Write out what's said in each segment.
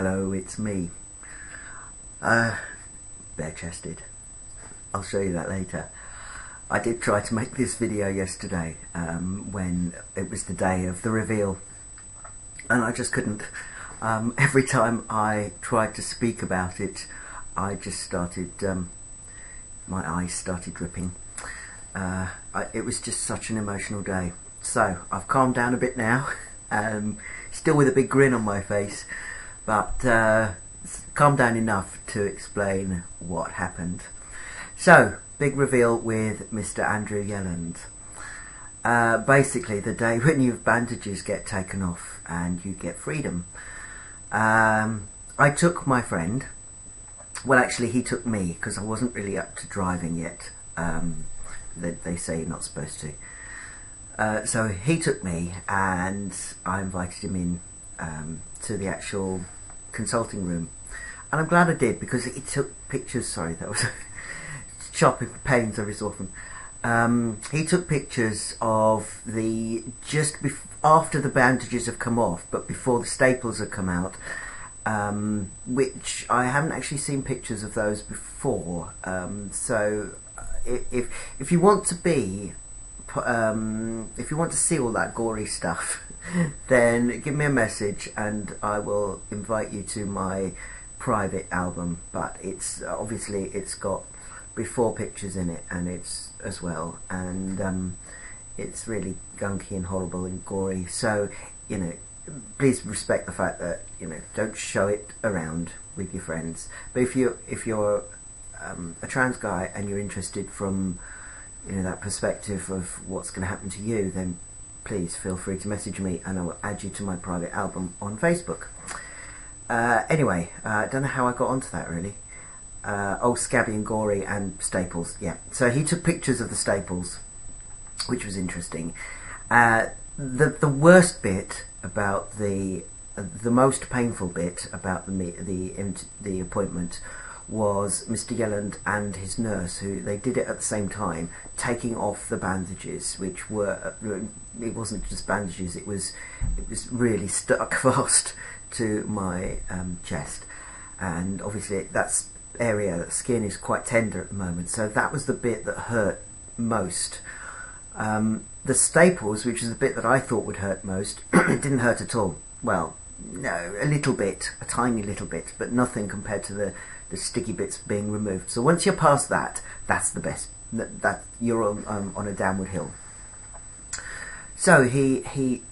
Hello, it's me. Bare-chested. I'll show you that later. I did try to make this video yesterday when it was the day of the reveal, and I just couldn't. Every time I tried to speak about it, I just started, my eyes started dripping. It was just such an emotional day. So I've calmed down a bit now, still with a big grin on my face, but calmed down enough to explain what happened. So, big reveal with Mr Andrew Yelland. Basically the day when your bandages get taken off and you get freedom. I took my friend, well actually he took me because I wasn't really up to driving yet. They say you're not supposed to. So he took me and I invited him in to the actual consulting room, and I'm glad I did because he took pictures. Sorry, that was chopping pains every so often. He took pictures of the after the bandages have come off but before the staples have come out, which I haven't actually seen pictures of those before. So if you want to be if you want to see all that gory stuff, then give me a message and I will invite you to my private album. But it's obviously it's got before pictures in it, and it's as well, and it's really gunky and horrible and gory. So please respect the fact that don't show it around with your friends. But if you're a trans guy and you're interested from that perspective of what's going to happen to you, then please feel free to message me and I will add you to my private album on Facebook. Anyway, I don't know how I got onto that really. Oh, scabby and gory and staples, yeah. So he took pictures of the staples, which was interesting. The worst bit about the most painful bit about the appointment was Mr Yelland and his nurse, who they did it at the same time, taking off the bandages, which were, it wasn't just bandages, it was really stuck fast to my chest, and obviously that skin is quite tender at the moment, so that was the bit that hurt most. The staples, which is the bit that I thought would hurt most, it didn't hurt at all. Well, no, a little bit, a tiny little bit, but nothing compared to the sticky bits being removed. So once you're past that, that's the best. That you're on a downward hill. So he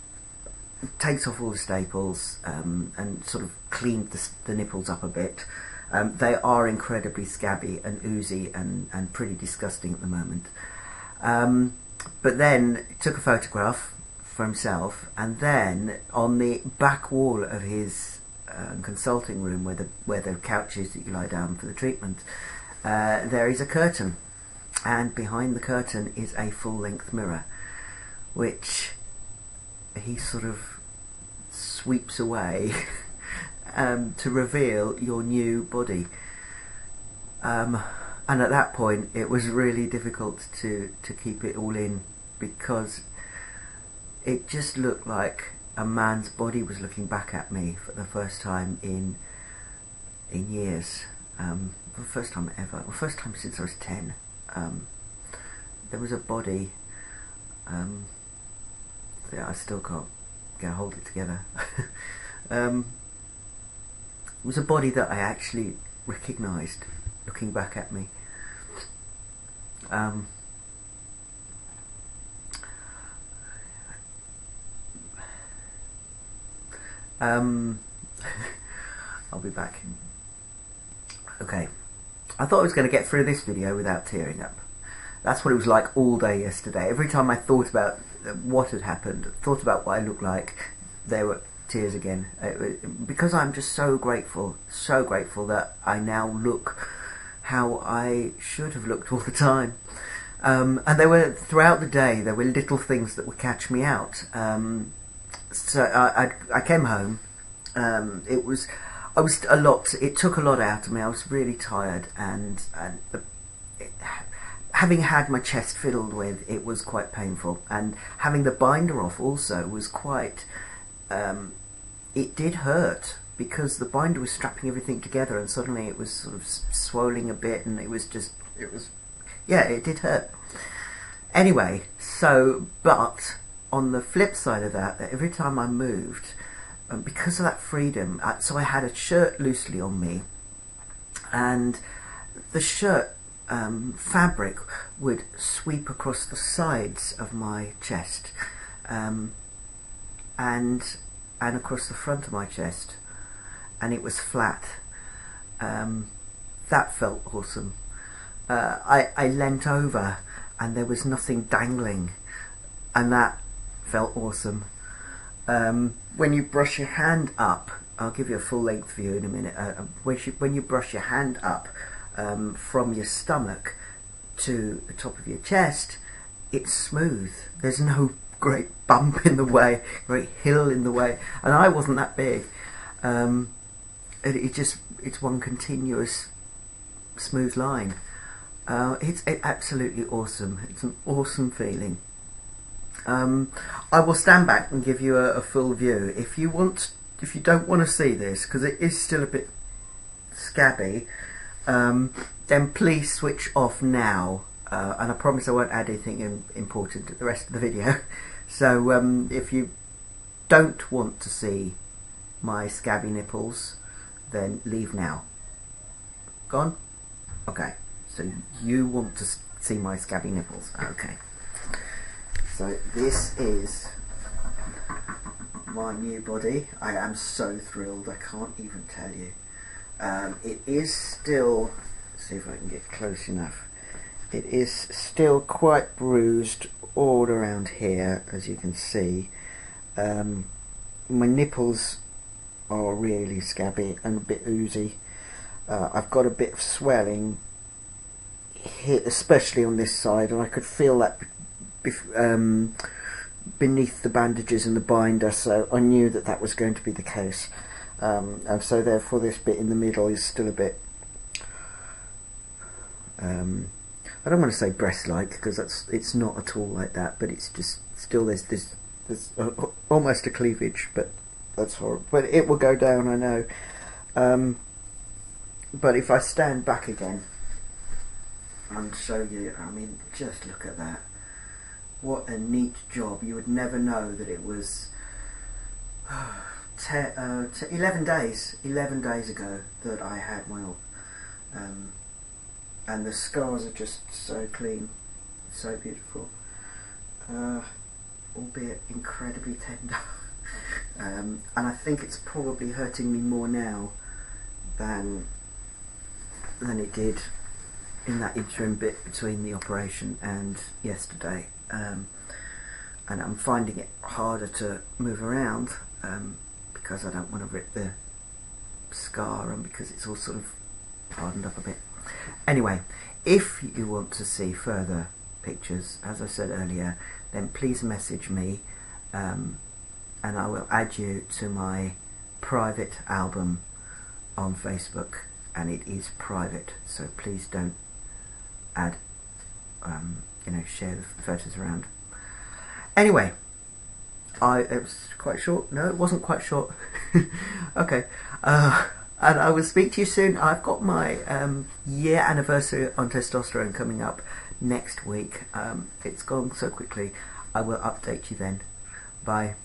takes off all the staples and sort of cleaned the nipples up a bit. They are incredibly scabby and oozy and pretty disgusting at the moment. But then he took a photograph for himself, and then on the back wall of his consulting room, where the couch is that you lie down for the treatment, there is a curtain, and behind the curtain is a full-length mirror, which he sort of sweeps away to reveal your new body. And at that point it was really difficult to keep it all in, because it just looked like a man's body was looking back at me for the first time in years. The first time ever, the first time since I was 10. There was a body, I still can't hold it together. It was a body that I actually recognised looking back at me. I'll be back. Okay, I thought I was going to get through this video without tearing up. That's what it was like all day yesterday. Every time I thought about what had happened, thought about what I looked like, there were tears again. Because I'm just so grateful that I now look how I should have looked all the time. And there were, throughout the day, there were little things that would catch me out. So I came home. It took a lot out of me. I was really tired, and having had my chest fiddled with, it was quite painful, and having the binder off also was quite. It did hurt. because the binder was strapping everything together, and suddenly it was sort of swelling a bit, and it was yeah, it did hurt. Anyway, so, but on the flip side of that every time I moved, because of that freedom, so I had a shirt loosely on me, and the shirt fabric would sweep across the sides of my chest, and across the front of my chest, and it was flat. That felt awesome. I leant over and there was nothing dangling, and that felt awesome. When you brush your hand up, I'll give you a full length view in a minute. When you brush your hand up from your stomach to the top of your chest, it's smooth. There's no great bump in the way, great hill in the way, and I wasn't that big. It's one continuous smooth line. It's absolutely awesome. It's an awesome feeling. I will stand back and give you a full view. If you don't want to see this, because it is still a bit scabby, then please switch off now. And I promise I won't add anything important to the rest of the video. So if you don't want to see my scabby nipples, then leave now. Gone? Okay. So you want to see my scabby nipples. Okay. So this is my new body. I am so thrilled, I can't even tell you. It is still, let's see if I can get close enough. It is still quite bruised all around here, as you can see. My nipples are really scabby and a bit oozy. I've got a bit of swelling here, especially on this side, and I could feel that beneath the bandages and the binder, so I knew that was going to be the case. And so therefore this bit in the middle is still a bit, I don't want to say breast-like, because it's not at all like that, but it's just still there's almost a cleavage, but that's horrible. But it will go down, I know. But if I stand back again and show you, I mean, just look at that. What a neat job. You would never know that it was 11 days ago that I had my op. And the scars are just so clean, so beautiful, albeit incredibly tender. And I think it's probably hurting me more now than it did in that interim bit between the operation and yesterday. And I'm finding it harder to move around because I don't want to rip the scar, and because it's all sort of hardened up a bit. Anyway, if you want to see further pictures, as I said earlier, then please message me, and I will add you to my private album on Facebook, and it is private, so please don't add, share the photos around. Anyway, it was quite short. No, it wasn't quite short. Okay. And I will speak to you soon. I've got my year anniversary on testosterone coming up next week. It's gone so quickly. I will update you then. Bye.